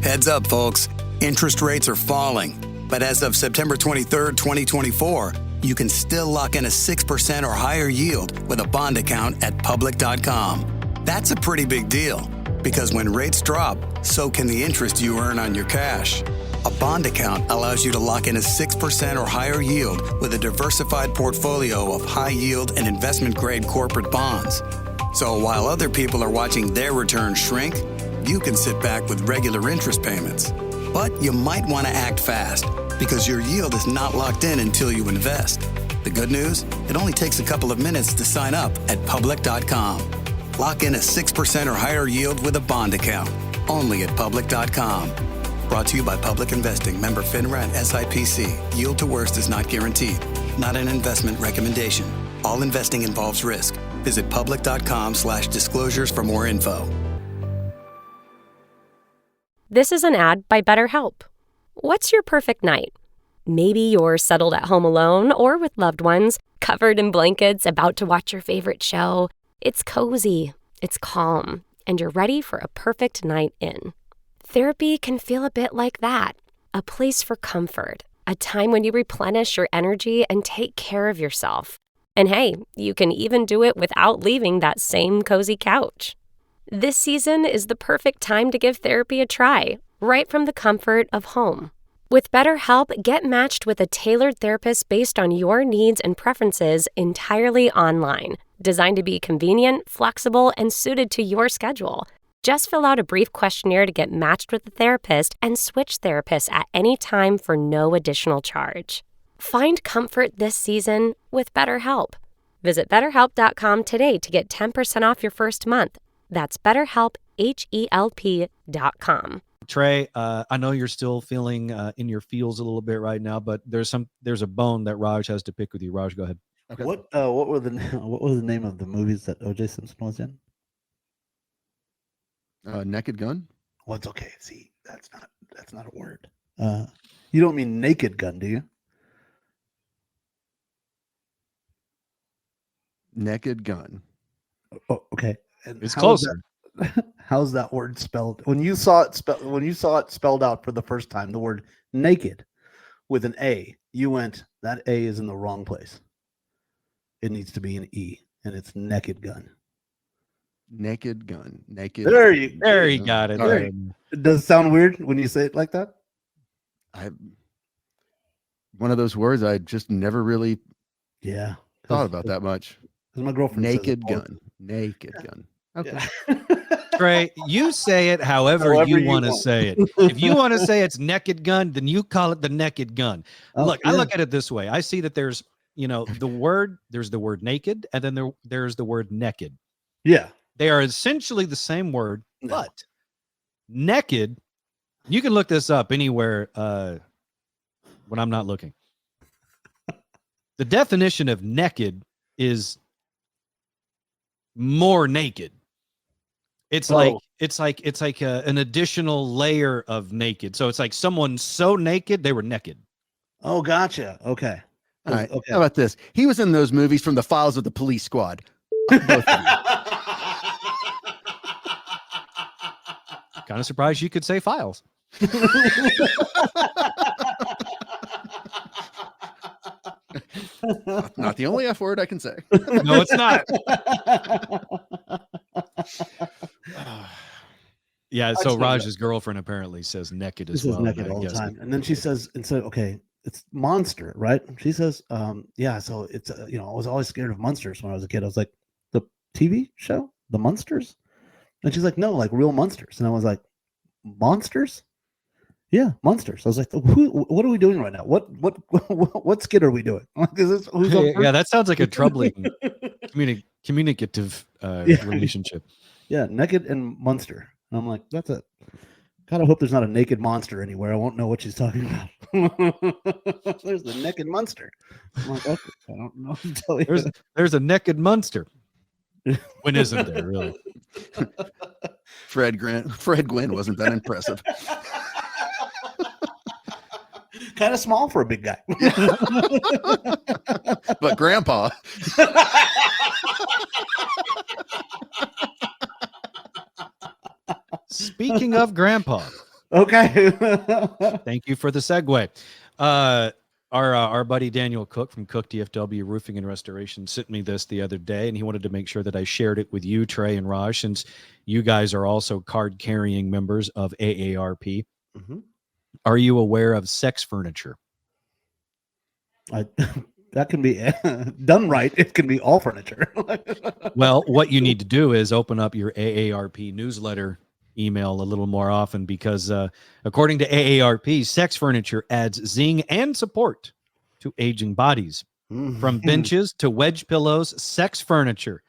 Heads up, folks. Interest rates are falling. But as of September 23rd, 2024, you can still lock in a 6% or higher yield with a bond account at public.com. That's a pretty big deal, because when rates drop, so can the interest you earn on your cash. A bond account allows you to lock in a 6% or higher yield with a diversified portfolio of high yield and investment-grade corporate bonds. So while other people are watching their returns shrink, you can sit back with regular interest payments. But you might want to act fast, because your yield is not locked in until you invest. The good news? It only takes a couple of minutes to sign up at public.com. Lock in a 6% or higher yield with a bond account, only at public.com. Brought to you by Public Investing, member FINRA and SIPC. Yield to worst is not guaranteed. Not an investment recommendation. All investing involves risk. Visit public.com/disclosures for more info. This is an ad by BetterHelp. What's your perfect night? Maybe you're settled at home alone or with loved ones, covered in blankets, about to watch your favorite show. It's cozy, it's calm, and you're ready for a perfect night in. Therapy can feel a bit like that, a place for comfort, a time when you replenish your energy and take care of yourself. And hey, you can even do it without leaving that same cozy couch. This season is the perfect time to give therapy a try, right from the comfort of home. With BetterHelp, get matched with a tailored therapist based on your needs and preferences entirely online, designed to be convenient, flexible, and suited to your schedule. Just fill out a brief questionnaire to get matched with a therapist and switch therapists at any time for no additional charge. Find comfort this season with BetterHelp. Visit BetterHelp.com today to get 10% off your first month. That's BetterHelp, HELP.com. Trey, I know you're still feeling in your feels a little bit right now, but there's a bone that Raj has to pick with you. Raj, go ahead. Okay. What was the name of the movies that O.J. Simpson was in? Naked Gun. Well, it's okay. See, that's not a word. You don't mean Naked Gun, do you? Naked Gun. Oh, okay. And it's closer. How's that word spelled? When you saw it spelled out for the first time, the word naked with an A, you went, that A is in the wrong place. It needs to be an E, and it's Naked Gun. Naked Gun. Naked. There you got it. Right. It does sound weird when you say it like that. One of those words I just never really thought about that much. Because my girlfriend Naked Gun. Naked Gun. Okay. Yeah. Trey, you say it however you want to say it. If you want to say it's Naked Gun, then you call it the Naked Gun. Look, I look at it this way. I see that there's, there's the word naked, and then there's the word naked. Yeah. They are essentially the same word, but naked, you can look this up anywhere when I'm not looking. The definition of naked is more naked. It's like an additional layer of naked. So it's like someone so naked they were naked. Oh, gotcha. Okay. All right. Okay. How about this? He was in those movies from the Files of the Police Squad. Kind of surprised you could say Files. Not the only F word I can say. No, it's not. Yeah, so Raj's girlfriend apparently says naked as well. Naked all the time. And then she says, okay, it's monster, right? She says, yeah, so it's, I was always scared of monsters when I was a kid. I was like, the TV show, The Munsters? And she's like, no, like real monsters. And I was like, monsters? Yeah, monsters. I was like, what are we doing right now? What skit are we doing? Yeah, that sounds like a troubling communicative relationship. Yeah, naked and monster. And I'm like, that's it. God, I hope there's not a naked monster anywhere. I won't know what she's talking about. There's the naked monster. I'm like, okay, I don't know what to tell you. There's a naked monster. When isn't there, really? Fred Gwynn wasn't that impressive. Kind of small for a big guy. But Grandpa. Speaking of Grandpa, Okay. Thank you for the segue. Our buddy Daniel Cook from Cook DFW Roofing and Restoration sent me this the other day, and he wanted to make sure that I shared it with you, Trey and Raj, since you guys are also card-carrying members of AARP. Mm-hmm. Are you aware of sex furniture? That can be done right. It can be all furniture. Well, what you need to do is open up your AARP newsletter email a little more often, because according to AARP, sex furniture adds zing and support to aging bodies. From benches to wedge pillows, sex furniture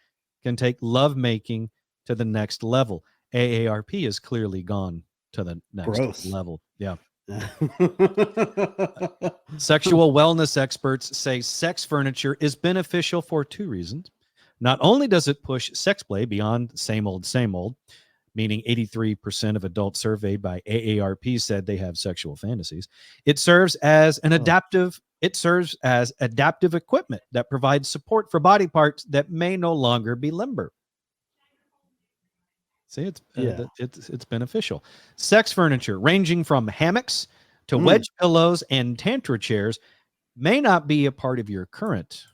can take lovemaking to the next level. AARP has clearly gone to the next level. Yeah. Sexual wellness experts say sex furniture is beneficial for two reasons. Not only does it push sex play beyond same old, meaning 83% of adults surveyed by AARP said they have sexual fantasies. It serves as adaptive equipment that provides support for body parts that may no longer be limber. See, it's beneficial. Sex furniture, ranging from hammocks to wedge pillows and tantra chairs, may not be a part of your current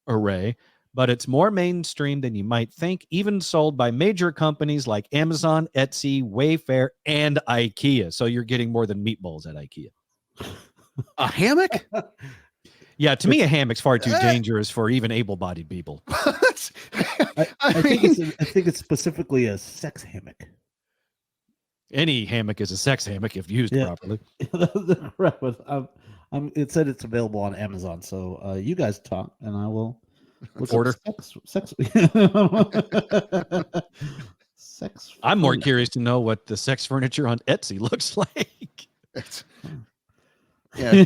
array, but it's more mainstream than you might think, even sold by major companies like Amazon, Etsy, Wayfair, and IKEA. So you're getting more than meatballs at IKEA. A hammock? Yeah, to me, a hammock's far too dangerous for even able-bodied people. I think it's specifically a sex hammock. Any hammock is a sex hammock if used properly. It said it's available on Amazon, so you guys talk, and I will order. Sex. I'm more curious to know what the sex furniture on Etsy looks like. Yeah,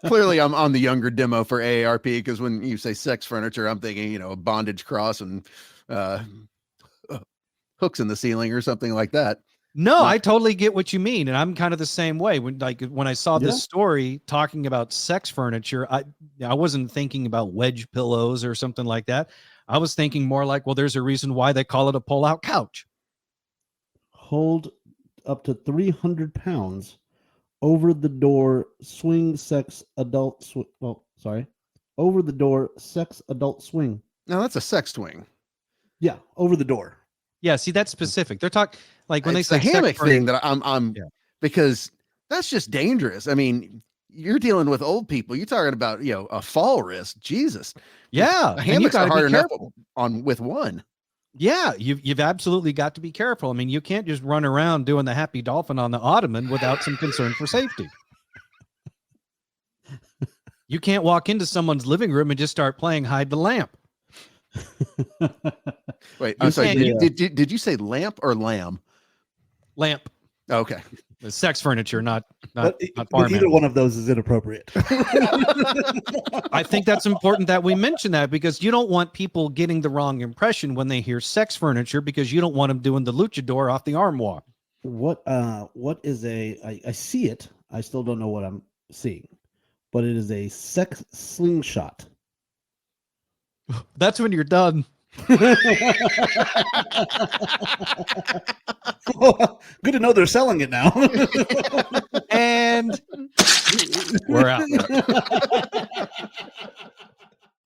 clearly I'm on the younger demo for AARP, because when you say sex furniture, I'm thinking, a bondage cross and hooks in the ceiling or something like that. No, I totally get what you mean, and I'm kind of the same way. When I saw this story talking about sex furniture, I wasn't thinking about wedge pillows or something like that. I was thinking more like, well, there's a reason why they call it a pull-out couch. Hold up to 300 pounds. Over the door swing sex adult over the door sex adult swing. Now that's a sex swing. Yeah, over the door. Yeah, see, that's specific. They're talking like when it's they say the hammock thing that I'm because that's just dangerous. I mean, you're dealing with old people. You're talking about a fall risk. Jesus. Yeah, a hammock's hard enough with one. Yeah, you've absolutely got to be careful. I mean, you can't just run around doing the happy dolphin on the ottoman without some concern for safety. You can't walk into someone's living room and just start playing hide the lamp. Wait, I'm sorry. Did you say lamp or lamb? Lamp. Okay. The sex furniture, not but either one of those is inappropriate. I think that's important that we mention that, because you don't want people getting the wrong impression when they hear sex furniture, because you don't want them doing the luchador off the armoire. What is I see it. I still don't know what I'm seeing, but it is a sex slingshot. That's when you're done. Good to know they're selling it now. And we're out.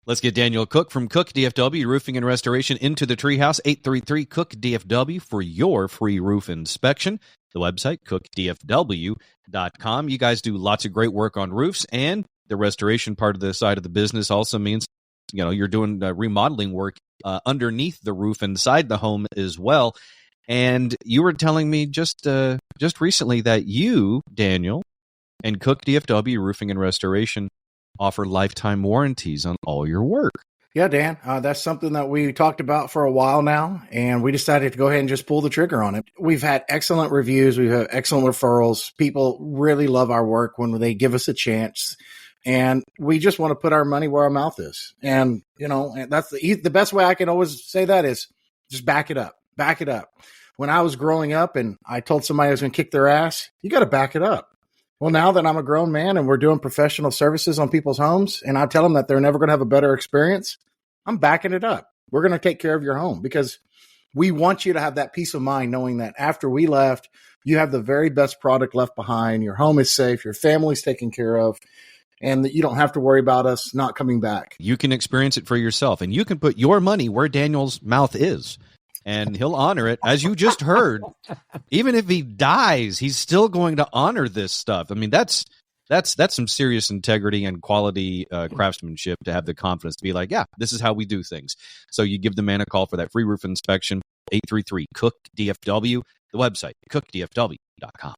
Let's get Daniel Cook from Cook DFW Roofing and Restoration into the Treehouse. 833-COOK-DFW for your free roof inspection. The website, cookdfw.com. You guys do lots of great work on roofs, and the restoration part of the side of the business also means you're doing remodeling work underneath the roof inside the home as well. And you were telling me just recently that you, Daniel, and Cook DFW Roofing and Restoration offer lifetime warranties on all your work. Yeah, Dan, that's something that we talked about for a while now, and we decided to go ahead and just pull the trigger on it. We've had excellent reviews. We've had excellent referrals. People really love our work when they give us a chance. And we just want to put our money where our mouth is. And, that's the best way I can always say that is just back it up. Back it up. When I was growing up and I told somebody I was going to kick their ass, you got to back it up. Well, now that I'm a grown man and we're doing professional services on people's homes, and I tell them that they're never going to have a better experience, I'm backing it up. We're going to take care of your home, because we want you to have that peace of mind knowing that after we left, you have the very best product left behind. Your home is safe. Your family's taken care of. And that you don't have to worry about us not coming back. You can experience it for yourself, and you can put your money where Daniel's mouth is, and he'll honor it. As you just heard, even if he dies, he's still going to honor this stuff. I mean, that's some serious integrity and quality craftsmanship to have the confidence to be like, yeah, this is how we do things. So you give the man a call for that free roof inspection, 833-COOK-DFW, the website, cookdfw.com.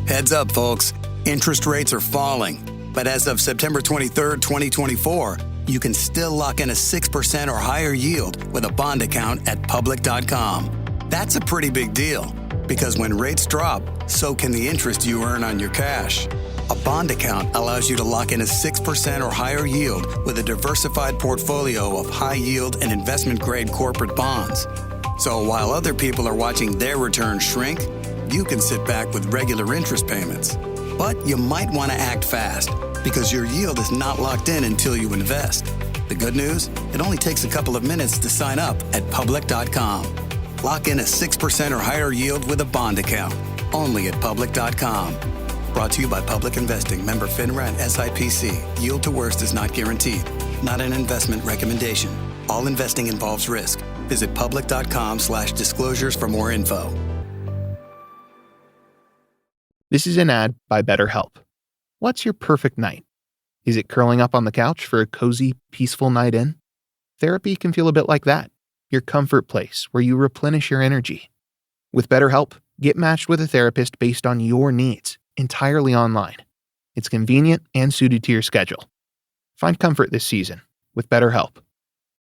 Heads up, folks. Interest rates are falling. But as of September 23rd, 2024, you can still lock in a 6% or higher yield with a bond account at public.com. That's a pretty big deal, because when rates drop, so can the interest you earn on your cash. A bond account allows you to lock in a 6% or higher yield with a diversified portfolio of high yield and investment grade corporate bonds. So while other people are watching their returns shrink, you can sit back with regular interest payments. But you might want to act fast, because your yield is not locked in until you invest. The good news? It only takes a couple of minutes to sign up at public.com. Lock in a 6% or higher yield with a bond account, only at public.com. Brought to you by Public Investing, member FINRA and SIPC. Yield to worst is not guaranteed. Not an investment recommendation. All investing involves risk. Visit public.com/disclosures for more info. This is an ad by BetterHelp. What's your perfect night? Is it curling up on the couch for a cozy, peaceful night in? Therapy can feel a bit like that. Your comfort place where you replenish your energy. With BetterHelp, get matched with a therapist based on your needs, entirely online. It's convenient and suited to your schedule. Find comfort this season with BetterHelp.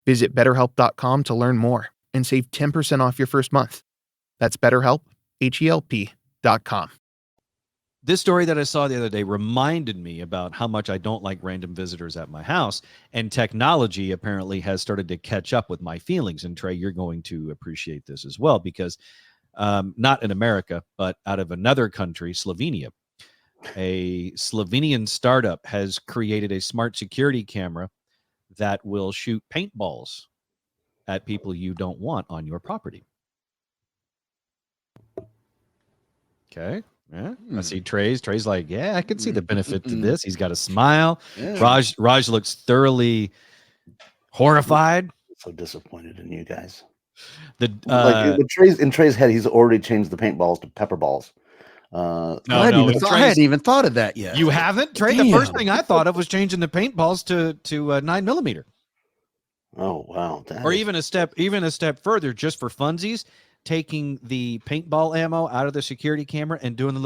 Visit BetterHelp.com to learn more and save 10% off your first month. That's BetterHelp, HELP.com. This story that I saw the other day reminded me about how much I don't like random visitors at my house, and technology apparently has started to catch up with my feelings. And Trey, you're going to appreciate this as well, because not in America, but out of another country, Slovenia, a Slovenian startup has created a smart security camera that will shoot paintballs at people you don't want on your property. Okay. Yeah, I see Trey's like, yeah, I can see the benefit to this. He's got a smile. Yeah. Raj looks thoroughly horrified. So disappointed in you guys. In Trey's head, he's already changed the paintballs to pepper balls. I hadn't even thought of that yet. You haven't, Trey? Damn. The first thing I thought of was changing the paintballs to 9mm. Oh wow! Or even a step further, just for funsies, taking the paintball ammo out of the security camera and doing the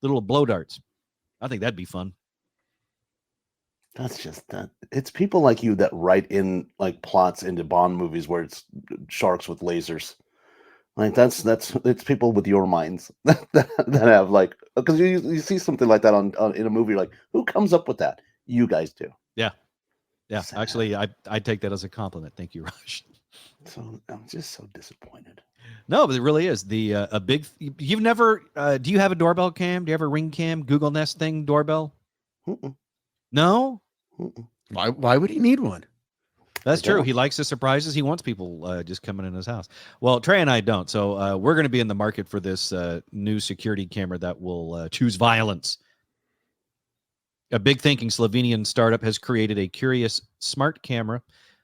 little blow darts. I think that'd be fun. That's just that. It's people like you that write in like plots into Bond movies where it's sharks with lasers. Like it's people with your minds that have like, because you see something like that on in a movie, like who comes up with that? You guys do. Yeah. Sad. Actually, I take that as a compliment. Thank you, Raj. So I'm just so disappointed. No, but it really is a big. You've never. Do you have a doorbell cam? Do you have a Ring Cam, Google Nest thing doorbell? Mm-mm. No. Mm-mm. Why would he need one? That's true. He likes the surprises. He wants people just coming in his house. Well, Trey and I don't. So we're going to be in the market for this new security camera that will choose violence. A big thinking Slovenian startup has created a curious smart camera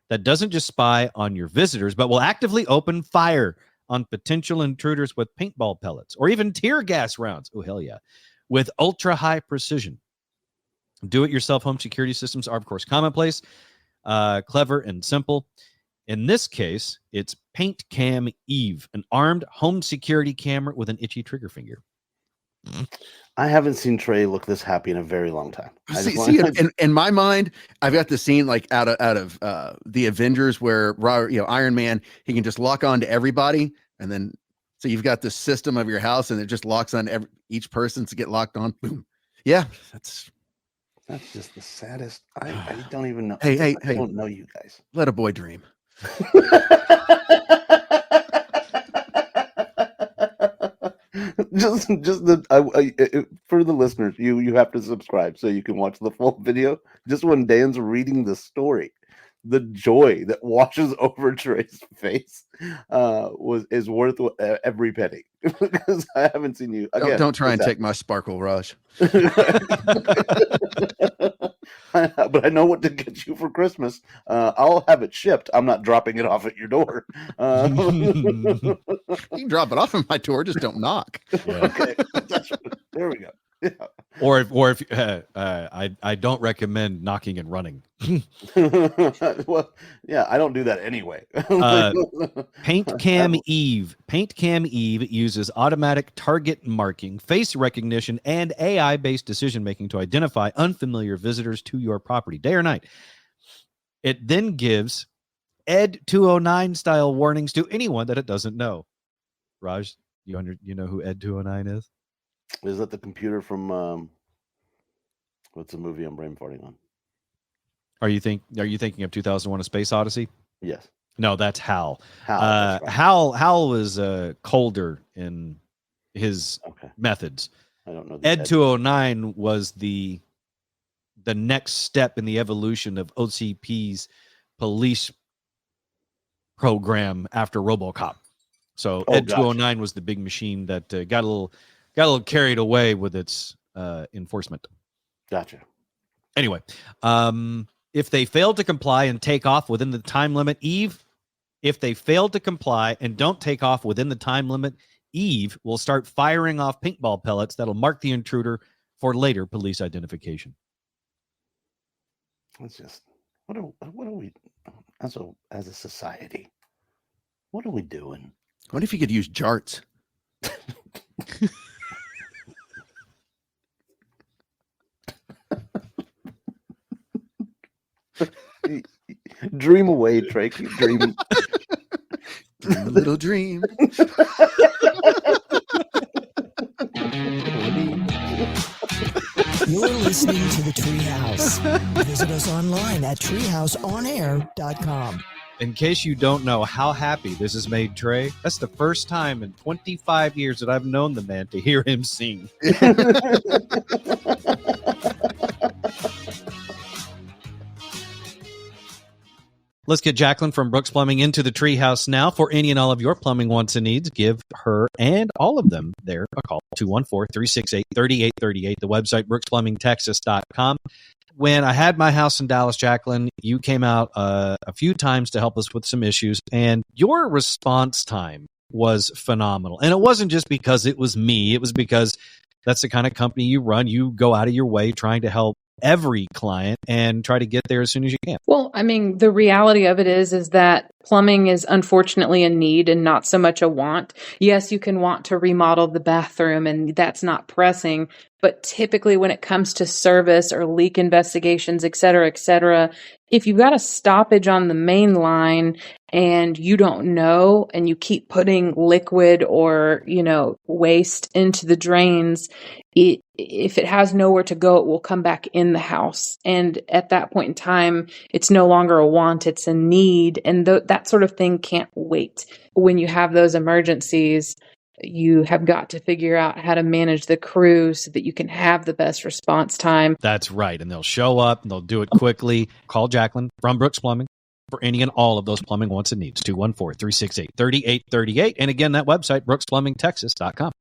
that doesn't just spy on your visitors, but will actively open fire on potential intruders with paintball pellets or even tear gas rounds. Oh, hell yeah. With ultra high precision. Do-it-yourself home security systems are, of course, commonplace, clever, and simple. In this case, it's Paint Cam Eve, an armed home security camera with an itchy trigger finger. I haven't seen Trey look this happy in a very long time. In my mind, I've got the scene like out of the Avengers where Iron Man, he can just lock on to everybody, and then so you've got the system of your house, and it just locks on each person to get locked on. Boom. Yeah, that's just the saddest. I don't even know. Hey, I don't know you guys. Let a boy dream. For the listeners, you have to subscribe so you can watch the full video. Just when Dan's reading the story, the joy that washes over Trey's face is worth every penny. Because I haven't seen you again. Don't try and take my sparkle rush. But I know what to get you for Christmas. I'll have it shipped. I'm not dropping it off at your door. You can drop it off at my door, just don't knock. Yeah. Okay, there we go. Yeah. Or if I don't recommend knocking and running. Well, yeah, I don't do that anyway. Paint Cam Eve uses automatic target marking, face recognition, and AI-based decision making to identify unfamiliar visitors to your property, day or night. It then gives Ed 209 style warnings to anyone that it doesn't know. Raj, you know who Ed 209 is? Is that the computer from what's the movie I'm brain farting on? Are you thinking of 2001: A Space Odyssey? Yes. No, that's Hal. That's right. Hal was colder in his methods. I don't know. Ed 209 was the next step in the evolution of OCP's police program after RoboCop. So Ed 209 was the big machine that got a little carried away with its enforcement. Gotcha. Anyway, if they fail to comply and take off within the time limit, if they fail to comply and don't take off within the time limit, Eve will start firing off paintball pellets that'll mark the intruder for later police identification. It's just what are we as a society? What are we doing? What if you could use jarts? Dream away, Trey. Keep dreaming. Dream a little dream. You're listening to the Treehouse. Visit us online at treehouseonair.com. In case you don't know how happy this has made Trey, that's the first time in 25 years that I've known the man to hear him sing. Let's get Jacqueline from Brooks Plumbing into the Treehouse now. For any and all of your plumbing wants and needs, give her and all of them there a call, 214-368-3838, the website brooksplumbingtexas.com. When I had my house in Dallas, Jacqueline, you came out a few times to help us with some issues, and your response time was phenomenal. And it wasn't just because it was me. It was because that's the kind of company you run. You go out of your way trying to help every client and try to get there as soon as you can. Well, I mean, the reality of it is that plumbing is unfortunately a need and not so much a want. Yes, you can want to remodel the bathroom and that's not pressing, but typically when it comes to service or leak investigations, et cetera, if you've got a stoppage on the main line and you don't know and you keep putting liquid or, waste into the drains, if it has nowhere to go, it will come back in the house. And at that point in time, it's no longer a want, it's a need. And that sort of thing can't wait. When you have those emergencies, you have got to figure out how to manage the crew so that you can have the best response time. That's right. And they'll show up and they'll do it quickly. Call Jacqueline from Brooks Plumbing for any and all of those plumbing wants and needs. 214-368-3838. And again, that website, brooksplumbingtexas.com.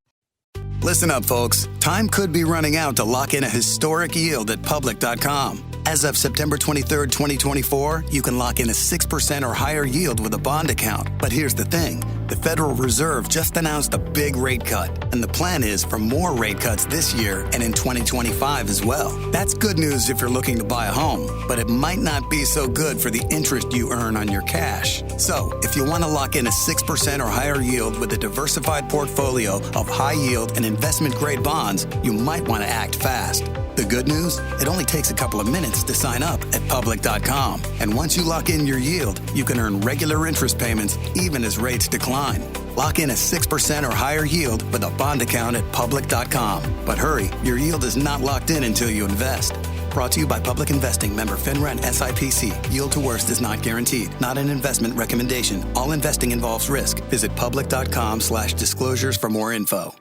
Listen up, folks. Time could be running out to lock in a historic yield at public.com. As of September 23rd, 2024, you can lock in a 6% or higher yield with a bond account. But here's the thing. The Federal Reserve just announced a big rate cut, and the plan is for more rate cuts this year and in 2025 as well. That's good news if you're looking to buy a home, but it might not be so good for the interest you earn on your cash. So, if you want to lock in a 6% or higher yield with a diversified portfolio of high yield and investment-grade bonds, you might want to act fast. The good news? It only takes a couple of minutes to sign up at public.com. And once you lock in your yield, you can earn regular interest payments even as rates decline. Lock in a 6% or higher yield with a bond account at public.com. But hurry, your yield is not locked in until you invest. Brought to you by Public Investing, member FINRA and SIPC. Yield to worst is not guaranteed. Not an investment recommendation. All investing involves risk. Visit public.com/disclosures for more info.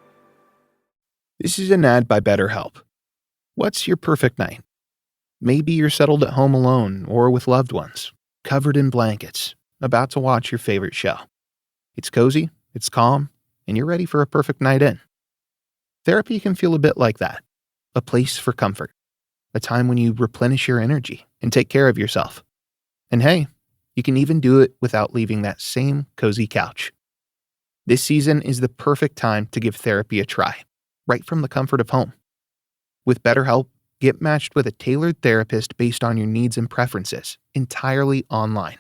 This is an ad by BetterHelp. What's your perfect night? Maybe you're settled at home alone or with loved ones. covered in blankets, about to watch your favorite show. It's cozy, it's calm, and you're ready for a perfect night in. Therapy can feel a bit like that, a place for comfort, a time when you replenish your energy and take care of yourself. And hey, you can even do it without leaving that same cozy couch. This season is the perfect time to give therapy a try, right from the comfort of home. With BetterHelp, get matched with a tailored therapist based on your needs and preferences, entirely online.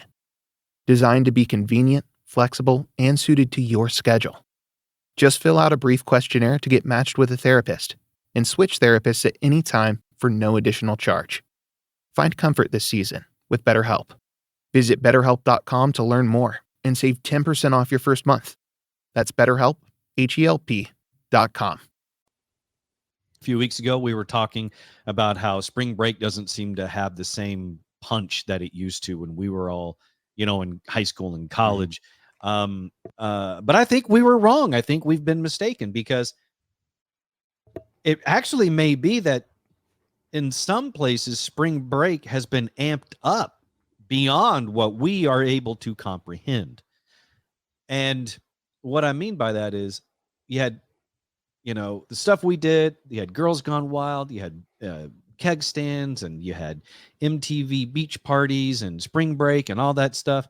Designed to be convenient, flexible, and suited to your schedule. Just fill out a brief questionnaire to get matched with a therapist, and switch therapists at any time for no additional charge. Find comfort this season with BetterHelp. Visit BetterHelp.com to learn more and save 10% off your first month. That's BetterHelp, HELP.com. A few weeks ago, we were talking about how spring break doesn't seem to have the same punch that it used to when we were all, in high school and college. But I think we were wrong. I think we've been mistaken, because it actually may be that in some places, spring break has been amped up beyond what we are able to comprehend. And what I mean by that is you had, the stuff we did, you had Girls Gone Wild, you had keg stands, and you had MTV beach parties and spring break and all that stuff.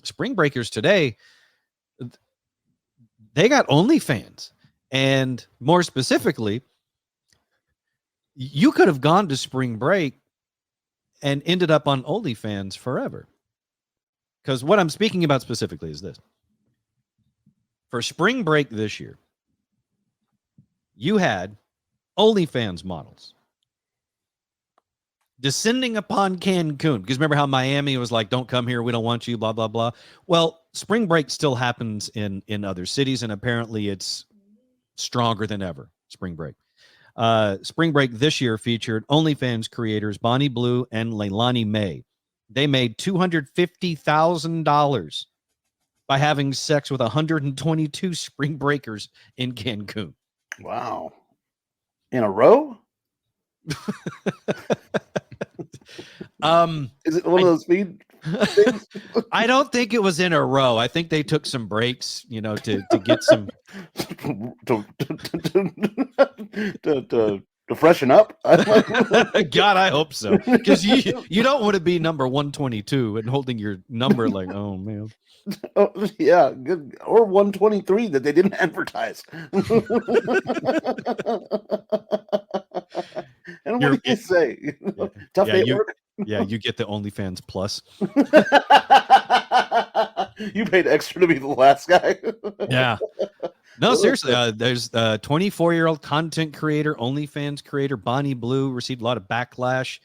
Spring breakers today, they got OnlyFans. And more specifically, you could have gone to spring break and ended up on OnlyFans forever. Because what I'm speaking about specifically is this. For spring break this year, you had OnlyFans models descending upon Cancun. Because remember how Miami was like, don't come here, we don't want you, blah, blah, blah. Well, spring break still happens in other cities, and apparently it's stronger than ever, spring break. Spring break this year featured OnlyFans creators Bonnie Blue and Leilani May. They made $250,000 by having sex with 122 spring breakers in Cancun. Wow. In a row? Is it one of those speed things? I don't think it was in a row. I think they took some breaks, to get some to freshen up. God, I hope so. Because you don't want to be number 122 and holding your number like, oh man. Oh, yeah, good. Or 123 that they didn't advertise. And what did they say? Tough day at work? Yeah, you get the OnlyFans Plus. You paid extra to be the last guy. Yeah. No, seriously. There's a 24-year-old content creator, OnlyFans creator, Bonnie Blue, received a lot of backlash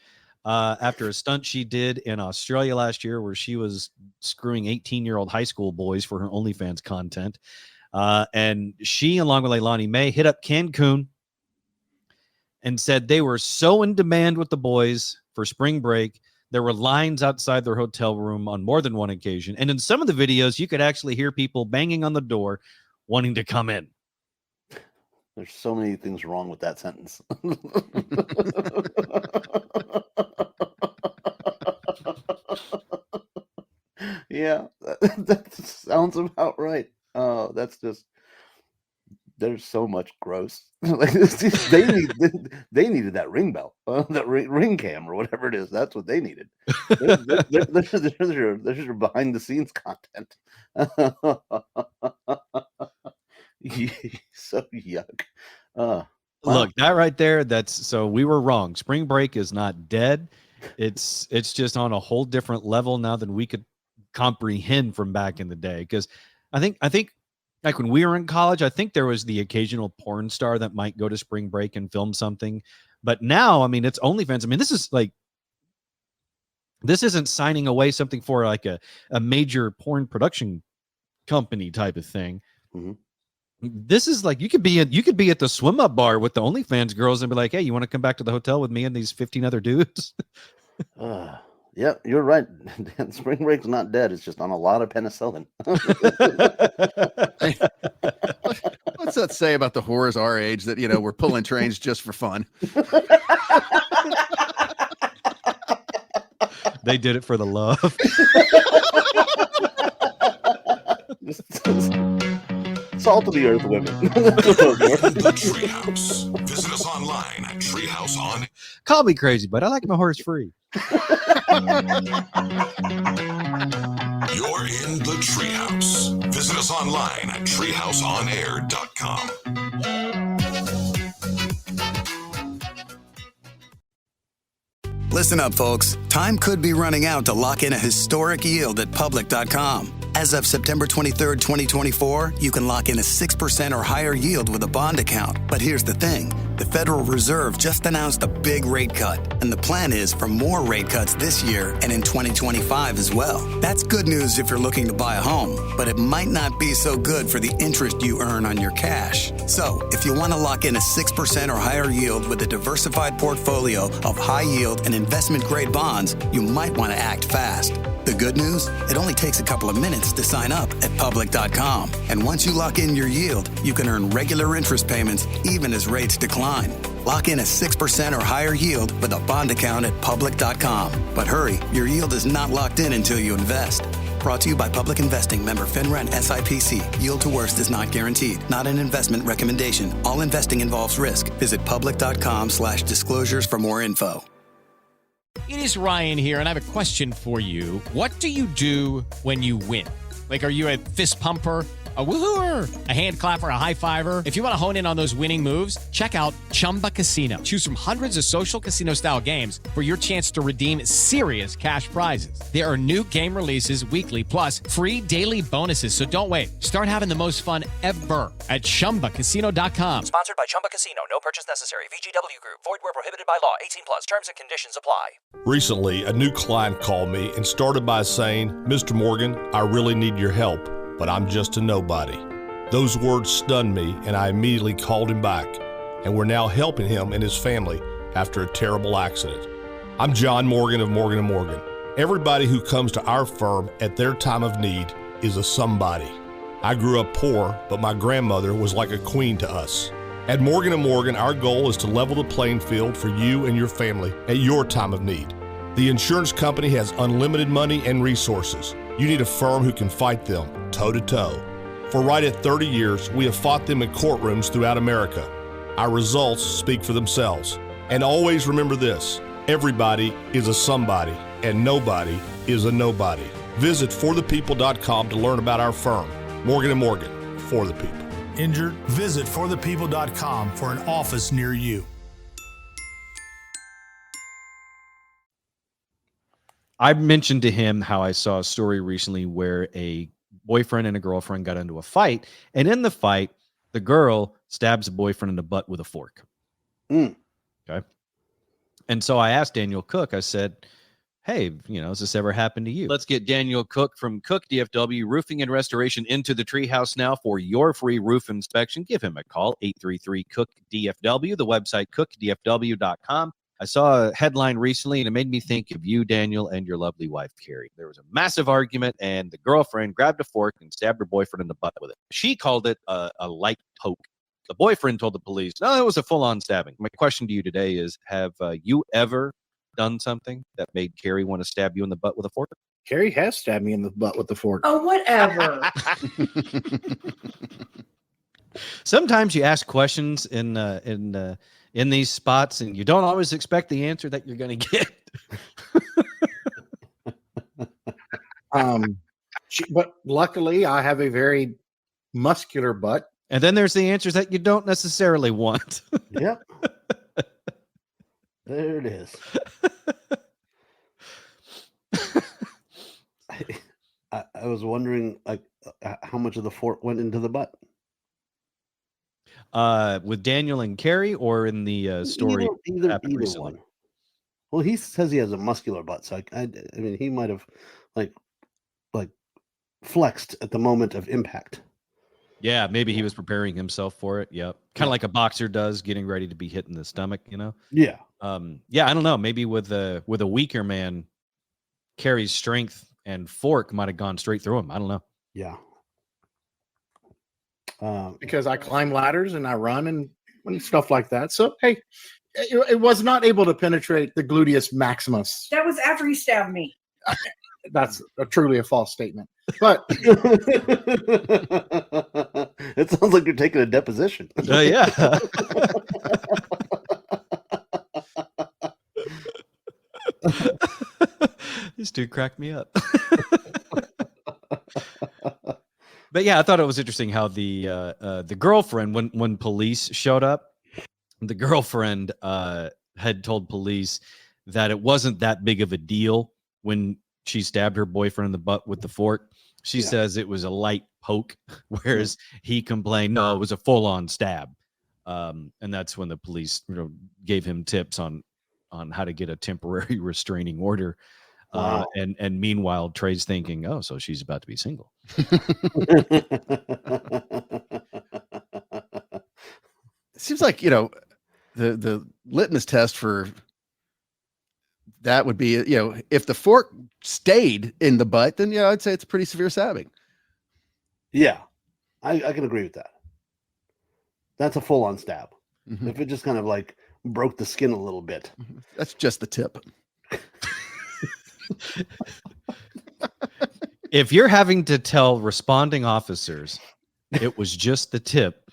after a stunt she did in Australia last year, where she was screwing 18-year-old high school boys for her OnlyFans content. And she, along with Leilani May, hit up Cancun and said they were so in demand with the boys for spring break. There were lines outside their hotel room on more than one occasion. And in some of the videos, you could actually hear people banging on the door wanting to come in. There's so many things wrong with that sentence. Yeah, that sounds about right. That's just, there's so much gross. Like they needed that ring bell, that ring cam or whatever it is. That's what they needed. There's your behind the scenes content. So yuck. Wow. Look, that right there, so we were wrong. Spring break is not dead. It's just on a whole different level now than we could comprehend from back in the day. Because I think like when we were in college, I think there was the occasional porn star that might go to spring break and film something. But now, I mean, it's OnlyFans. I mean, this isn't signing away something for like a major porn production company type of thing. Mm-hmm. This is like you could be at the swim up bar with the OnlyFans girls and be like, hey, you want to come back to the hotel with me and these 15 other dudes? Yeah, you're right. Spring break's not dead. It's just on a lot of penicillin. What's that say about the whores our age that, we're pulling trains just for fun? They did it for the love. Salt of the earth women. The Treehouse. Visit us online at Treehouse on. Call me crazy, but I like my horse free. You're in the Treehouse. Visit us online at treehouseonair.com. Listen up, folks. Time could be running out to lock in a historic yield at public.com. As of September 23rd, 2024, you can lock in a 6% or higher yield with a bond account. But here's the thing. The Federal Reserve just announced a big rate cut, and the plan is for more rate cuts this year and in 2025 as well. That's good news if you're looking to buy a home, but it might not be so good for the interest you earn on your cash. So, if you want to lock in a 6% or higher yield with a diversified portfolio of high yield and investment-grade bonds, you might want to act fast. The good news? It only takes a couple of minutes to sign up at public.com. And once you lock in your yield, you can earn regular interest payments even as rates decline. Lock in a 6% or higher yield with a bond account at public.com. But hurry, your yield is not locked in until you invest. Brought to you by Public Investing, member FINRA and SIPC. Yield to worst is not guaranteed. Not an investment recommendation. All investing involves risk. Visit public.com/disclosures for more info. It is Ryan here, and I have a question for you. What do you do when you win? Like, are you a fist pumper, a woohooer, a hand clapper, a high fiver? If you want to hone in on those winning moves, check out Chumba Casino. Choose from hundreds of social casino style games for your chance to redeem serious cash prizes. There are new game releases weekly, plus free daily bonuses. So don't wait. Start having the most fun ever at ChumbaCasino.com. Sponsored by Chumba Casino. No purchase necessary. VGW Group. Void where prohibited by law. 18 plus. Terms and conditions apply. Recently, a new client called me and started by saying, "Mr. Morgan, I really need your help, but I'm just a nobody." Those words stunned me, and I immediately called him back, and we're now helping him and his family after a terrible accident. I'm John Morgan of Morgan & Morgan. Everybody who comes to our firm at their time of need is a somebody. I grew up poor, but my grandmother was like a queen to us. At Morgan & Morgan, our goal is to level the playing field for you and your family at your time of need. The insurance company has unlimited money and resources. You need a firm who can fight them toe-to-toe. For right at 30 years, we have fought them in courtrooms throughout America. Our results speak for themselves. And always remember this, everybody is a somebody, and nobody is a nobody. Visit forthepeople.com to learn about our firm, Morgan & Morgan, for the people. Injured? Visit forthepeople.com for an office near you. I mentioned to him how I saw a story recently where a boyfriend and a girlfriend got into a fight, and in the fight, the girl stabs the boyfriend in the butt with a fork. Okay. And so I asked Daniel Cook, I said, hey, has this ever happened to you? Let's get Daniel Cook from Cook DFW Roofing and Restoration into the Treehouse now for your free roof inspection. Give him a call, 833-COOK-DFW, the website cookdfw.com. I saw a headline recently, and it made me think of you, Daniel, and your lovely wife, Carrie. There was a massive argument, and the girlfriend grabbed a fork and stabbed her boyfriend in the butt with it. She called it a light poke. The boyfriend told the police, no, it was a full-on stabbing. My question to you today is, have you ever done something that made Carrie want to stab you in the butt with a fork? Carrie has stabbed me in the butt with the fork. Oh, whatever. Sometimes you ask questions in these spots, and you don't always expect the answer that you're going to get. But luckily, I have a very muscular butt. And then there's the answers that you don't necessarily want. Yep. There it is. I was wondering, how much of the fork went into the butt? With Daniel and Carrie, or in the story? Either one. Well, he says he has a muscular butt, so I mean, he might have like flexed at the moment of impact. Yeah, maybe he was preparing himself for it. Yep. Kind of like a boxer does, getting ready to be hit in the stomach, Yeah. Yeah, I don't know. Maybe with a weaker man, Carrie's strength and fork might have gone straight through him. I don't know. Yeah. Because I climb ladders and I run and stuff like that. So, hey, It was not able to penetrate the gluteus maximus. That was after he stabbed me. That's truly a false statement. But it sounds like you're taking a deposition. Yeah. This dude cracked me up. But yeah, I thought it was interesting how the girlfriend, when police showed up, the girlfriend had told police that it wasn't that big of a deal when she stabbed her boyfriend in the butt with the fork. She says it was a light poke, whereas he complained, no, it was a full-on stab. And that's when the police gave him tips on how to get a temporary restraining order. Wow. And meanwhile, Trey's thinking, oh, so she's about to be single. It seems like, the litmus test for that would be, if the fork stayed in the butt, then, I'd say it's pretty severe stabbing. Yeah, I can agree with that. That's a full-on stab. Mm-hmm. If it just kind of like broke the skin a little bit. That's just the tip. If you're having to tell responding officers it was just the tip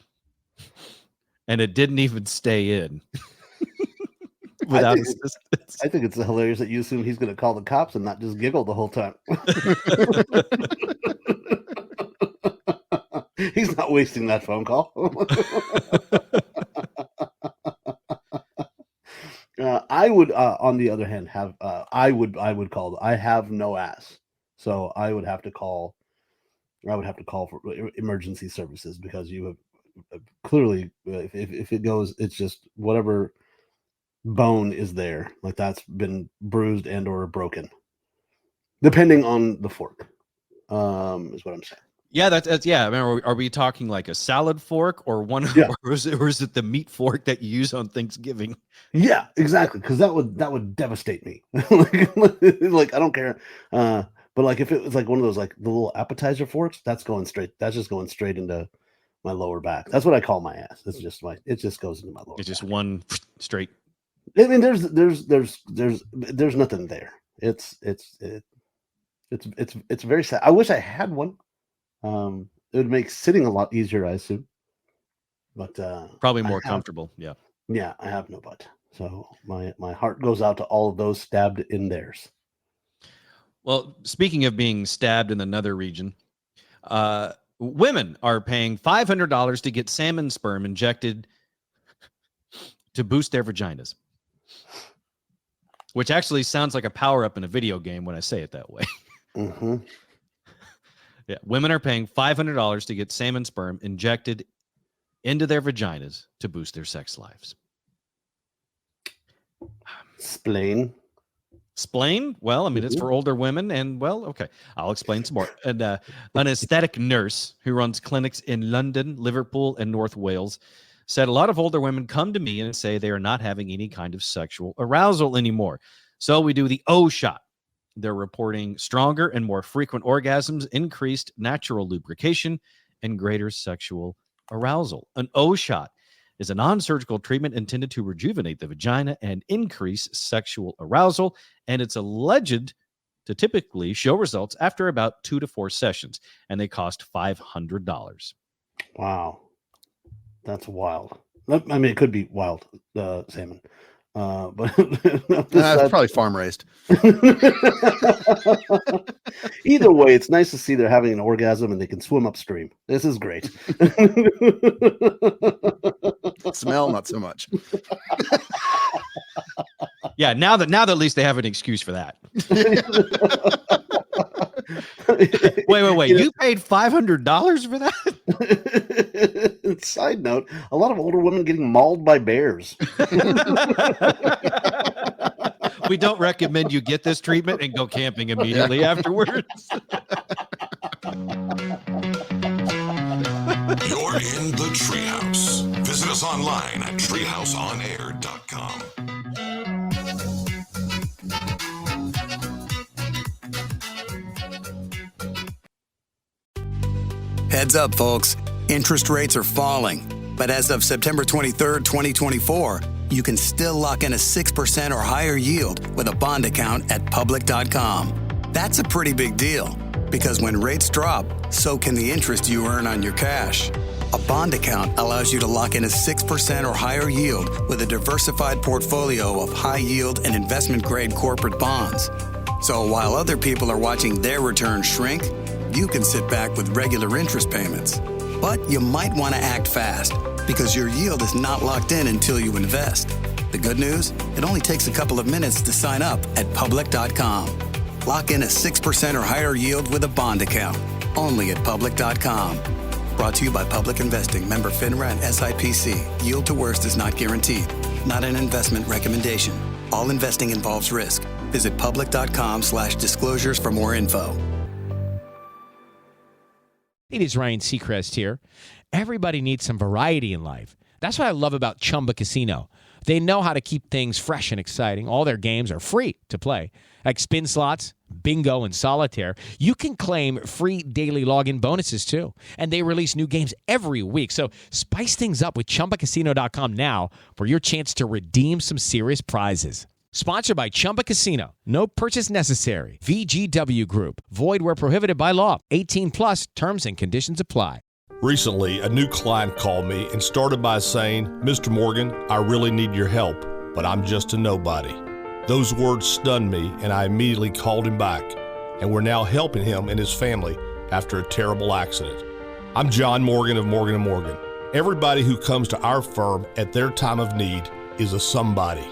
and it didn't even stay in without assistance. I think it's hilarious that you assume he's going to call the cops and not just giggle the whole time. He's not wasting that phone call. I would, on the other hand, have I would call. I have no ass, so I would have to call. I would have to call for emergency services because you have clearly, if it goes, it's just whatever bone is there, like that's been bruised and or broken, depending on the fork. Is what I'm saying. Yeah, that's yeah. I mean, are we talking like a salad fork or one, or is it the meat fork that you use on Thanksgiving? Yeah, exactly. Because that would devastate me. like I don't care. But like if it was like one of those like the little appetizer forks, that's just going straight into my lower back. That's what I call my ass. It just goes into my lower. It's just one straight. I mean, there's nothing there. It's very sad. I wish I had one. It would make sitting a lot easier, I assume. But probably more comfortable. Yeah. Yeah, I have no butt. So my heart goes out to all of those stabbed in theirs. Well, speaking of being stabbed in another region, women are paying $500 to get salmon sperm injected to boost their vaginas. Which actually sounds like a power-up in a video game when I say it that way. Mm-hmm. Yeah, women are paying $500 to get salmon sperm injected into their vaginas to boost their sex lives. Explain. Well, I mean, it's for older women, and well, okay, I'll explain some more. And an aesthetic nurse who runs clinics in London, Liverpool, and North Wales said a lot of older women come to me and say they are not having any kind of sexual arousal anymore. So we do the O shot. They're reporting stronger and more frequent orgasms, increased natural lubrication, and greater sexual arousal. An O shot is a non-surgical treatment intended to rejuvenate the vagina and increase sexual arousal, and it's alleged to typically show results after about 2 to 4 sessions, and they cost $500. Wow. That's wild. I mean, it could be wild, salmon. But it's probably farm raised. Either way, it's nice to see they're having an orgasm and they can swim upstream. This is great. Smell, not so much. Yeah, now that at least they have an excuse for that. Wait. You paid $500 for that? Side note, a lot of older women getting mauled by bears. We don't recommend you get this treatment and go camping immediately afterwards. You're in the Treehouse. Visit us online at treehouseonair.com. Heads up, folks. Interest rates are falling. But as of September 23rd, 2024, you can still lock in a 6% or higher yield with a bond account at public.com. That's a pretty big deal, because when rates drop, so can the interest you earn on your cash. A bond account allows you to lock in a 6% or higher yield with a diversified portfolio of high yield and investment grade corporate bonds. So while other people are watching their returns shrink, you can sit back with regular interest payments. But you might want to act fast, because your yield is not locked in until you invest. The good news? It only takes a couple of minutes to sign up at public.com. Lock in a 6% or higher yield with a bond account, only at public.com. Brought to you by Public Investing, member FINRA and SIPC. Yield to worst is not guaranteed. Not an investment recommendation. All investing involves risk. Visit public.com/disclosures for more info. It is Ryan Seacrest here. Everybody needs some variety in life. That's what I love about Chumba Casino. They know how to keep things fresh and exciting. All their games are free to play, like spin slots, bingo, and solitaire. You can claim free daily login bonuses, too. And they release new games every week. So spice things up with ChumbaCasino.com now for your chance to redeem some serious prizes. Sponsored by Chumba Casino. No purchase necessary. VGW Group. Void where prohibited by law. 18 plus. Terms and conditions apply. Recently, a new client called me and started by saying, "Mr. Morgan, I really need your help, but I'm just a nobody." Those words stunned me, and I immediately called him back, and we're now helping him and his family after a terrible accident. I'm John Morgan of Morgan & Morgan. Everybody who comes to our firm at their time of need is a somebody.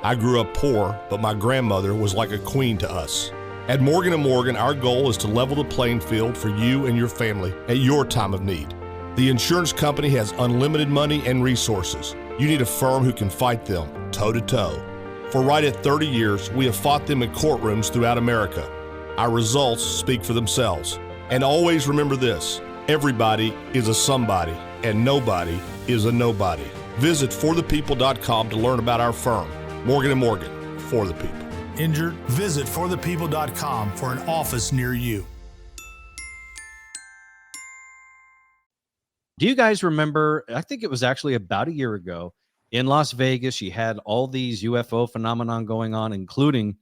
I grew up poor, but my grandmother was like a queen to us. At Morgan & Morgan, our goal is to level the playing field for you and your family at your time of need. The insurance company has unlimited money and resources. You need a firm who can fight them toe-to-toe. For right at 30 years, we have fought them in courtrooms throughout America. Our results speak for themselves. And always remember this: everybody is a somebody, and nobody is a nobody. Visit forthepeople.com to learn about our firm. Morgan & Morgan, for the people. Injured? Visit forthepeople.com for an office near you. Do you guys remember, I think it was actually about a year ago, in Las Vegas, you had all these UFO phenomenon going on, including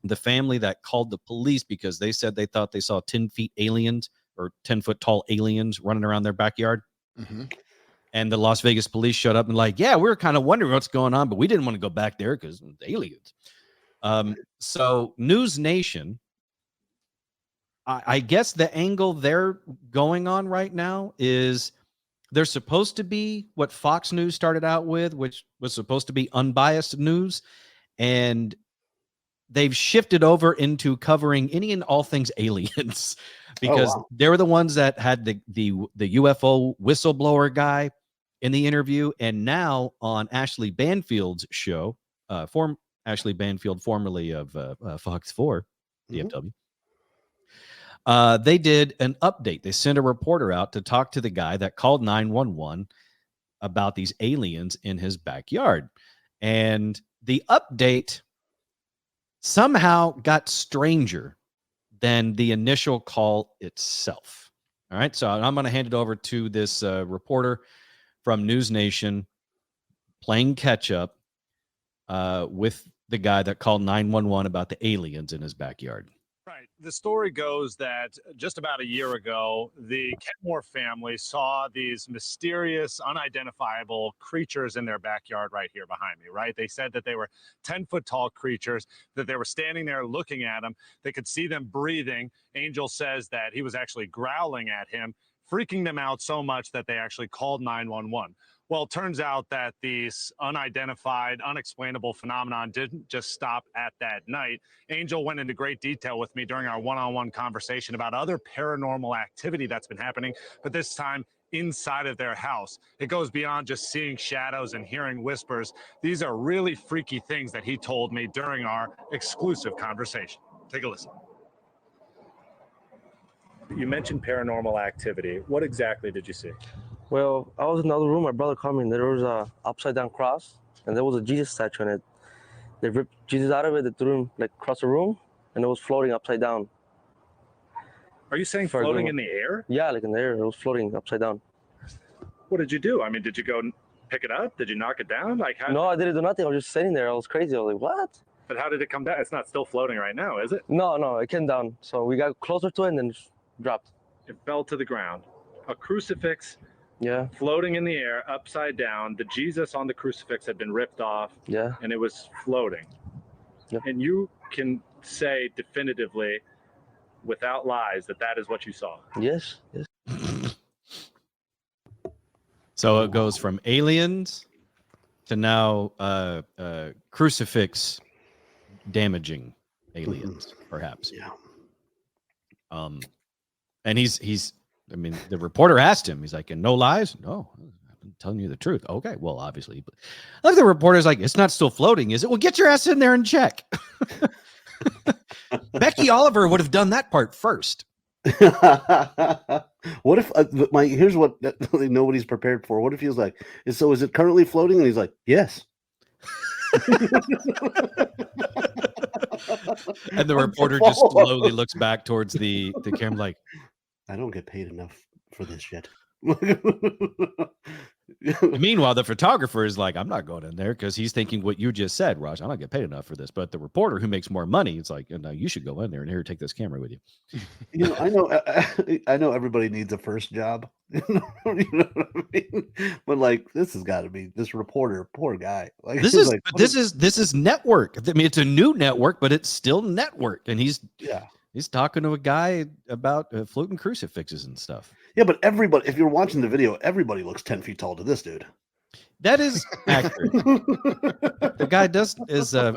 the family that called the police because they said they thought they saw 10 feet aliens or 10-foot tall aliens running around their backyard. Mm-hmm. And the Las Vegas police showed up and like, yeah, we were kind of wondering what's going on, but we didn't want to go back there because aliens. So News Nation, I guess the angle they're going on right now is they're supposed to be what Fox News started out with, which was supposed to be unbiased news. And they've shifted over into covering any and all things aliens because they were the ones that had the UFO whistleblower guy in the interview. And now on Ashley Banfield's show, Ashley Banfield, formerly of Fox 4, DFW, they did an update. They sent a reporter out to talk to the guy that called 911 about these aliens in his backyard. And the update somehow got stranger than the initial call itself. All right, so I'm going to hand it over to this reporter from News Nation playing catch up with the guy that called 911 about the aliens in his backyard. Right. The story goes that just about a year ago, the Kenmore family saw these mysterious, unidentifiable creatures in their backyard right here behind me, right? They said that they were 10-foot tall creatures, that they were standing there looking at them. They could see them breathing. Angel says that he was actually growling at him, freaking them out so much that they actually called 911. Well, it turns out that these unidentified, unexplainable phenomenon didn't just stop at that night. Angel went into great detail with me during our one-on-one conversation about other paranormal activity that's been happening, but this time inside of their house. It goes beyond just seeing shadows and hearing whispers. These are really freaky things that he told me during our exclusive conversation. Take a listen. You mentioned paranormal activity. What exactly did you see? Well, I was in another room. My brother called me, and there was a upside-down cross, and there was a Jesus statue in it. They ripped Jesus out of it. They threw him like across the room, and it was floating upside down. Are you saying floating in the air? Yeah, like in the air. It was floating upside down. What did you do? I mean, did you go pick it up? Did you knock it down? Like, how? No, I didn't do nothing. I was just sitting there. I was crazy. I was like, what? But how did it come down? It's not still floating right now, is it? No, it came down. So we got closer to it and then it dropped. It fell to the ground. A crucifix Yeah. floating in the air, upside down. The Jesus on the crucifix had been ripped off. Yeah. And it was floating. Yep. And you can say definitively, without lies, that is what you saw. Yes. So it goes from aliens to now crucifix damaging aliens, perhaps. Yeah. And he's I mean, the reporter asked him, he's like, and no lies? No, I'm telling you the truth. Okay, well, obviously. But like the reporter's like, it's not still floating, is it? Well, get your ass in there and check. Becky Oliver would have done that part first. What if here's what nobody's prepared for. What if he was like, is it currently floating? And he's like, yes. And the reporter just slowly looks back towards the camera like, I don't get paid enough for this yet. Meanwhile, the photographer is like, I'm not going in there because he's thinking what you just said, Raj. I don't get paid enough for this. But the reporter who makes more money, it's like, no, you should go in there and here, take this camera with you. You know, I know everybody needs a first job. You know what I mean? But like, this has got to be this reporter, poor guy. Like this is network. I mean, it's a new network, but it's still network, and he's talking to a guy about floating crucifixes and stuff. Yeah, but everybody, if you're watching the video, everybody looks 10 feet tall to this dude. That is accurate. The guy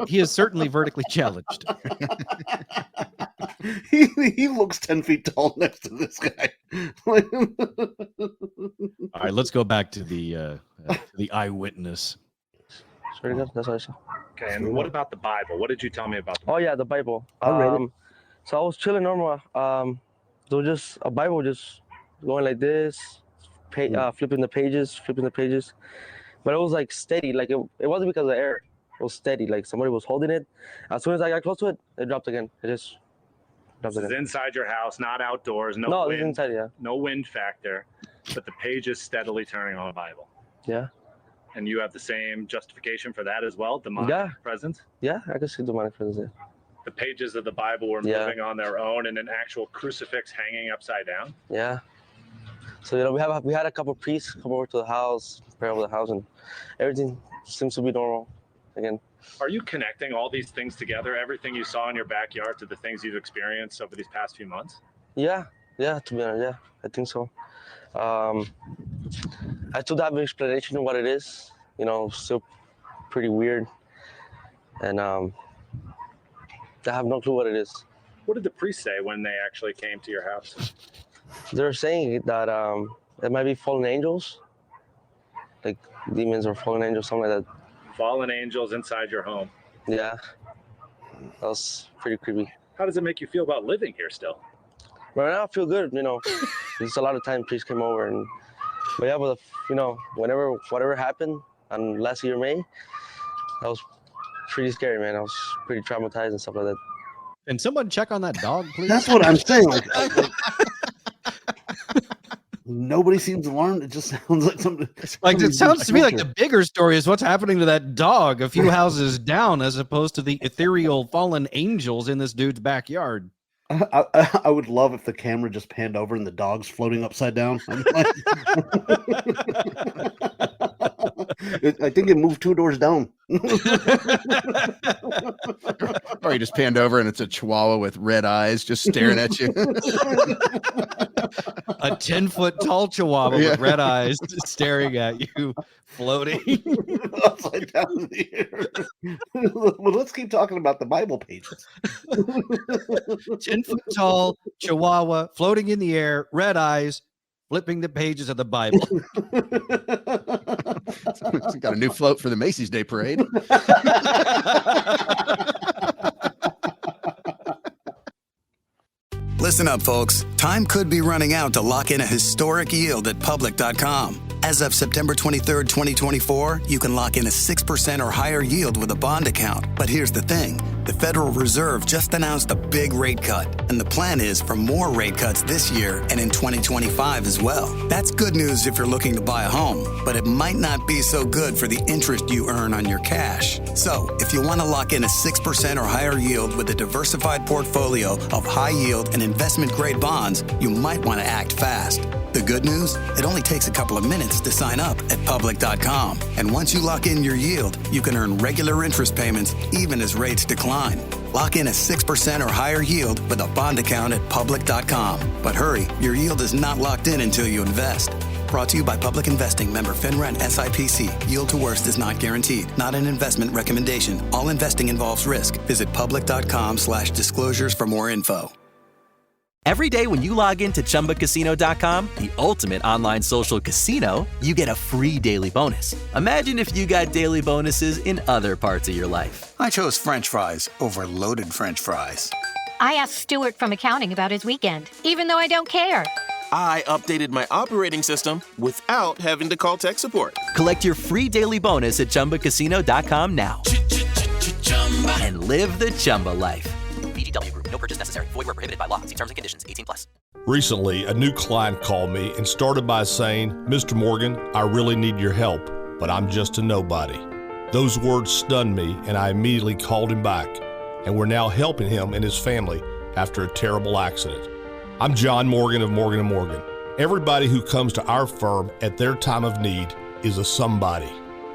he is certainly vertically challenged. He looks 10 feet tall next to this guy. All right, let's go back to the eyewitness. Sorry, that's what I saw. Okay, and what about the Bible? What did you tell me about the Bible? Oh, yeah, the Bible. I read it. So I was chilling normal. There was just a Bible just going like this, flipping the pages. But it was like steady. Like it wasn't because of the air. It was steady. Like somebody was holding it. As soon as I got close to it, it dropped again. It just dropped again. This is inside your house, not outdoors. No, No, wind, it's inside, yeah. No wind factor, but the page is steadily turning on the Bible. Yeah. And you have the same justification for that as well, demonic presence? Yeah, I can see demonic presence there. The pages of the Bible were moving on their own and an actual crucifix hanging upside down? Yeah. So, we had a couple priests come over to the house, pray over the house, and everything seems to be normal again. Are you connecting all these things together, everything you saw in your backyard to the things you've experienced over these past few months? Yeah, to be honest, yeah, I think so. I still have an explanation of what it is, still pretty weird. And I have no clue what it is. What did the priest say when they actually came to your house? They're saying that it might be fallen angels, like demons or fallen angels, something like that. Fallen angels inside your home. Yeah, that was pretty creepy. How does it make you feel about living here still? Right now I feel good, There's a lot of time priests came over, but whatever happened on last year May, that was pretty scary, man. I was pretty traumatized and stuff like that. Can someone check on that dog, please? That's what I'm saying. Like, nobody seems alarmed. It just sounds like something. Like it sounds to me like the bigger story is what's happening to that dog a few houses down, as opposed to the ethereal fallen angels in this dude's backyard. I would love if the camera just panned over and the dog's floating upside down. I think it moved 2 doors down. Or you just panned over and it's a chihuahua with red eyes just staring at you. A 10-foot tall chihuahua with red eyes staring at you, floating upside down in the air. Well, let's keep talking about the Bible pages. 10-foot tall chihuahua floating in the air, red eyes, flipping the pages of the Bible. Got a new float for the Macy's Day Parade. Listen up, folks. Time could be running out to lock in a historic yield at public.com. As of September 23rd, 2024, you can lock in a 6% or higher yield with a bond account. But here's the thing. The Federal Reserve just announced a big rate cut, and the plan is for more rate cuts this year and in 2025 as well. That's good news if you're looking to buy a home, but it might not be so good for the interest you earn on your cash. So, if you want to lock in a 6% or higher yield with a diversified portfolio of high yield and investment grade bonds, you might want to act fast. The good news? It only takes a couple of minutes to sign up at public.com. And once you lock in your yield, you can earn regular interest payments even as rates decline. Lock in a 6% or higher yield with a bond account at public.com. But hurry, your yield is not locked in until you invest. Brought to you by Public Investing, member FINRA and SIPC. Yield to worst is not guaranteed. Not an investment recommendation. All investing involves risk. Visit public.com/disclosures for more info. Every day when you log into ChumbaCasino.com, the ultimate online social casino, you get a free daily bonus. Imagine if you got daily bonuses in other parts of your life. I chose French fries over loaded French fries. I asked Stuart from accounting about his weekend, even though I don't care. I updated my operating system without having to call tech support. Collect your free daily bonus at ChumbaCasino.com now. And live the Chumba life. VGW Group. No purchase necessary. Void where prohibited by law. See terms and conditions. 18+. Recently, a new client called me and started by saying, Mr. Morgan, I really need your help, but I'm just a nobody. Those words stunned me, and I immediately called him back, and we're now helping him and his family after a terrible accident. I'm John Morgan of Morgan & Morgan. Everybody who comes to our firm at their time of need is a somebody.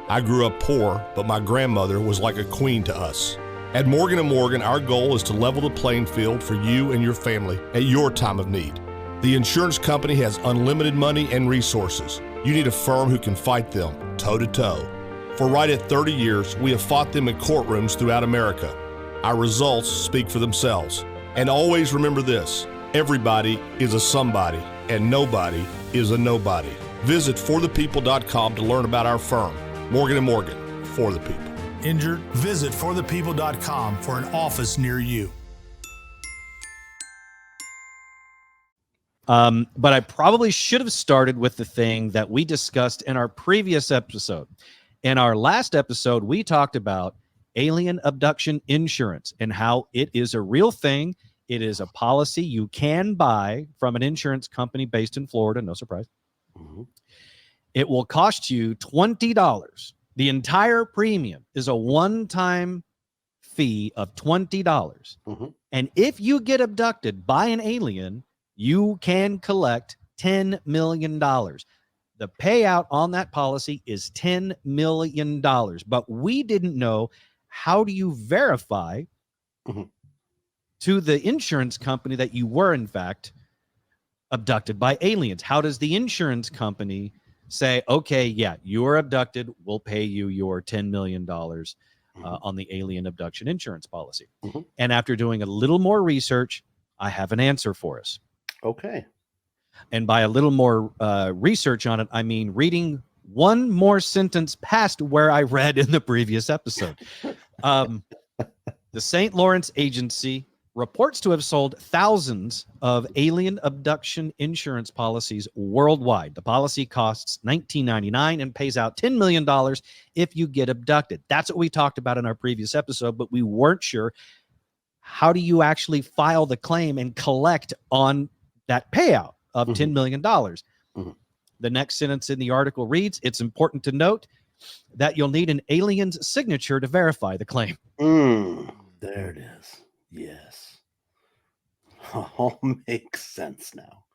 I grew up poor, but my grandmother was like a queen to us. At Morgan & Morgan, our goal is to level the playing field for you and your family at your time of need. The insurance company has unlimited money and resources. You need a firm who can fight them toe-to-toe. For right at 30 years, we have fought them in courtrooms throughout America. Our results speak for themselves. And always remember this, everybody is a somebody, and nobody is a nobody. Visit forthepeople.com to learn about our firm, Morgan & Morgan, for the people. Injured? Visit forthepeople.com for an office near you. But I probably should have started with the thing that we discussed in our previous episode. In our last episode, we talked about alien abduction insurance and how it is a real thing. It is a policy you can buy from an insurance company based in Florida. No surprise. Mm-hmm. It will cost you $20. The entire premium is a one-time fee of $20. Mm-hmm. And if you get abducted by an alien, you can collect $10 million. The payout on that policy is $10 million. But we didn't know, how do you verify to the insurance company that you were, in fact, abducted by aliens? How does the insurance company say, okay, yeah, you were abducted, we'll pay you your $10 million on the alien abduction insurance policy? Mm-hmm. And after doing a little more research, I have an answer for us. Okay. And by a little more research on it, I mean reading one more sentence past where I read in the previous episode. The St. Lawrence Agency reports to have sold thousands of alien abduction insurance policies worldwide. The policy costs $19.99 and pays out $10 million if you get abducted. That's what we talked about in our previous episode, but we weren't sure, how do you actually file the claim and collect on that payout of $10 million? Mm-hmm. The next sentence in the article reads, it's important to note that you'll need an alien's signature to verify the claim. There it is. Yes. All makes sense now.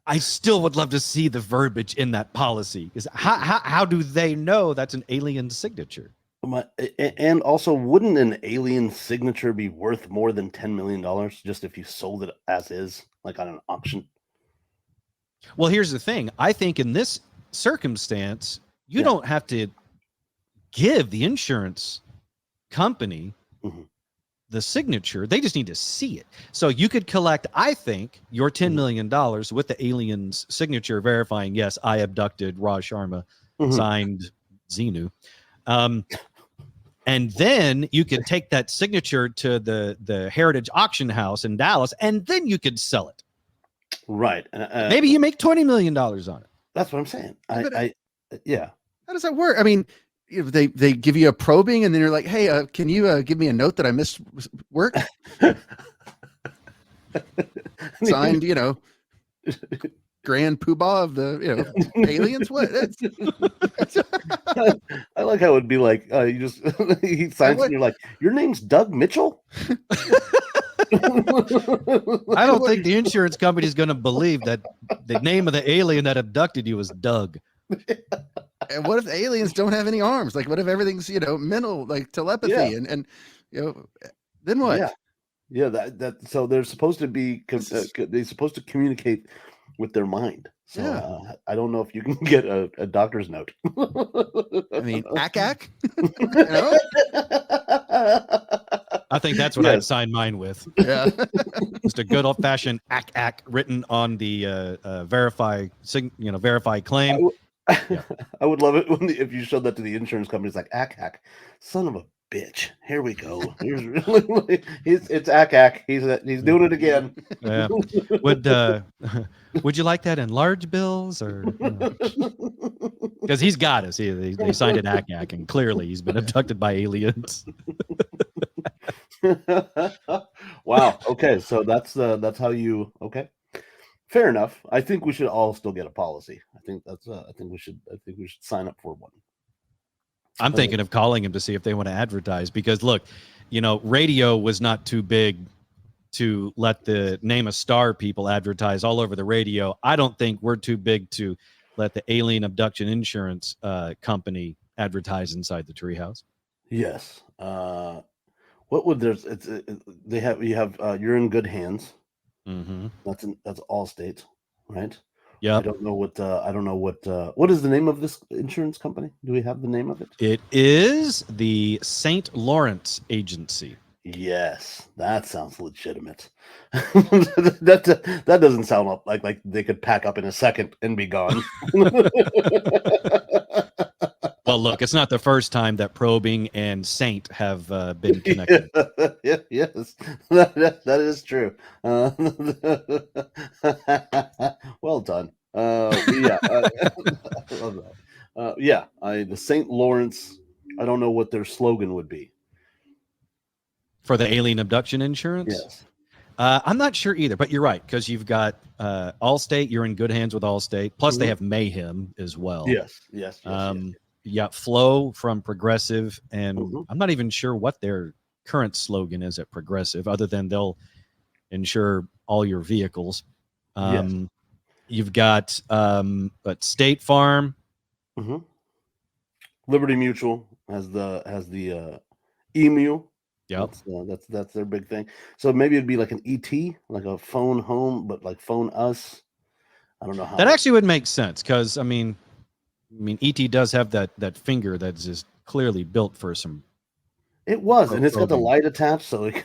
I still would love to see the verbiage in that policy. Because how do they know that's an alien signature? And also, wouldn't an alien signature be worth more than $10 million just if you sold it as is, like on an auction? Well, here's the thing. I think in this circumstance, you don't have to give the insurance company the signature. They just need to see it. So you could collect, I think, your $10 million with the alien's signature verifying, yes, I abducted Raj Sharma, signed Xenu. And then you could take that signature to the Heritage Auction House in Dallas, and then you could sell it. Right. Maybe you make $20 million on it. That's what I'm saying. Yeah. How does that work? I mean, they give you a probing, and then you're like, hey, can you give me a note that I missed work? Signed, Grand Poobah of the aliens. What? I like how it would be like you just he signs and you're like, your name's Doug Mitchell. I don't think the insurance company is going to believe that the name of the alien that abducted you is Doug. And what if the aliens don't have any arms? Like, what if everything's mental, like telepathy, and then what? Yeah. That so they're supposed to be they're supposed to communicate with their mind. So I don't know if you can get a doctor's note. I mean, ack. I think that's what I'd sign mine with. Yeah, just a good old fashioned ack written on the verify claim. I would love it if you showed that to the insurance company. It's like ack, son of a bitch. Here we go. It's ack. He's doing it again. Yeah. Would you like that in large bills or? Because he's got us. They signed it ack, and clearly he's been abducted by aliens. Wow. Okay, so that's how you. Okay, fair enough. I think we should all still get a policy. I think we should sign up for one. I'm thinking of calling him to see if they want to advertise, because look, radio was not too big to let the Name a Star people advertise all over the radio. I don't think we're too big to let the alien abduction insurance company advertise inside the Treehouse. Yes. What would there's you're in good hands. Mm-hmm. That's Allstate, right? Yeah. I don't know what is the name of this insurance company? Do we have the name of it? It is the St. Lawrence Agency. Yes, that sounds legitimate. that doesn't sound like they could pack up in a second and be gone. Well, look, it's not the first time that Probing and Saint have been connected. Yes, that is true. Well done. The St. Lawrence. I don't know what their slogan would be for the alien abduction insurance. Yes. I'm not sure either, but you're right, because you've got Allstate. You're in good hands with Allstate. Plus, they have Mayhem as well. Yes. You got Flow from Progressive, and I'm not even sure what their current slogan is at Progressive, other than they'll insure all your vehicles. You've got State Farm. Liberty Mutual has the Emu. Yep. That's their big thing. So maybe it'd be like an ET, like a phone home, but like phone us. I don't know how. That actually would make sense, because I mean, ET does have that finger that's just clearly built for some. It was, and it's got the light attached, so it can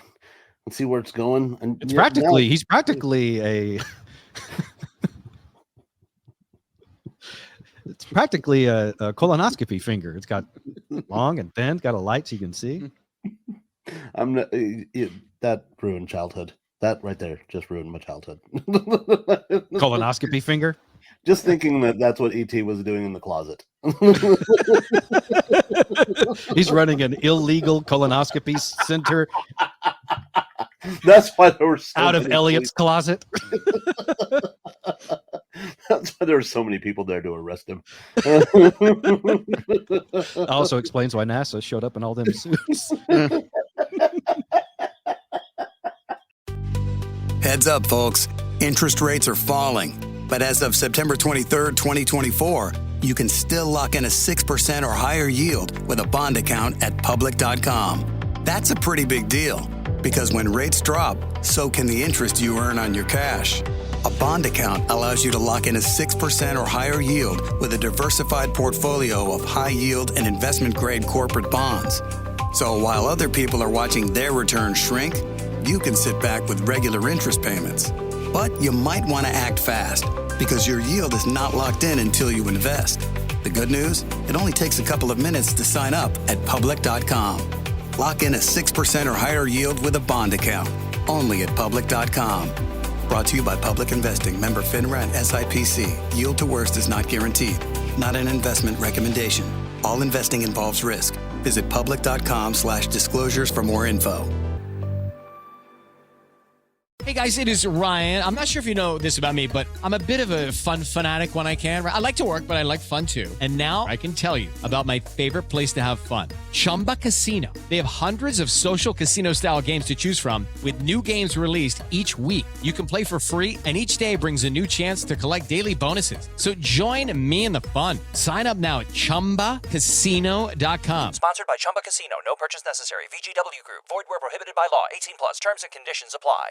see where it's going. And he's practically a. It's practically a colonoscopy finger. It's got long and thin, got a light so you can see. I'm not. That ruined childhood. That right there just ruined my childhood. Colonoscopy finger. Just thinking that's what ET was doing in the closet. He's running an illegal colonoscopy center. That's why there were out of Elliot's closet. That's why there were so many people there to arrest him. Also explains why NASA showed up in all them suits. Heads up, folks. Interest rates are falling. But as of September 23rd, 2024, you can still lock in a 6% or higher yield with a bond account at public.com. That's a pretty big deal, because when rates drop, so can the interest you earn on your cash. A bond account allows you to lock in a 6% or higher yield with a diversified portfolio of high yield and investment grade corporate bonds. So while other people are watching their returns shrink, you can sit back with regular interest payments. But you might want to act fast, because your yield is not locked in until you invest. The good news? It only takes a couple of minutes to sign up at public.com. Lock in a 6% or higher yield with a bond account, only at public.com. Brought to you by Public Investing, member FINRA and SIPC. Yield to worst is not guaranteed. Not an investment recommendation. All investing involves risk. Visit public.com/disclosures for more info. Hey guys, it is Ryan. I'm not sure if you know this about me, but I'm a bit of a fun fanatic when I can. I like to work, but I like fun too. And now I can tell you about my favorite place to have fun, Chumba Casino. They have hundreds of social casino style games to choose from with new games released each week. You can play for free and each day brings a new chance to collect daily bonuses. So join me in the fun. Sign up now at ChumbaCasino.com. Sponsored by Chumba Casino. No purchase necessary. VGW Group. Void where prohibited by law. 18+. Terms and conditions apply.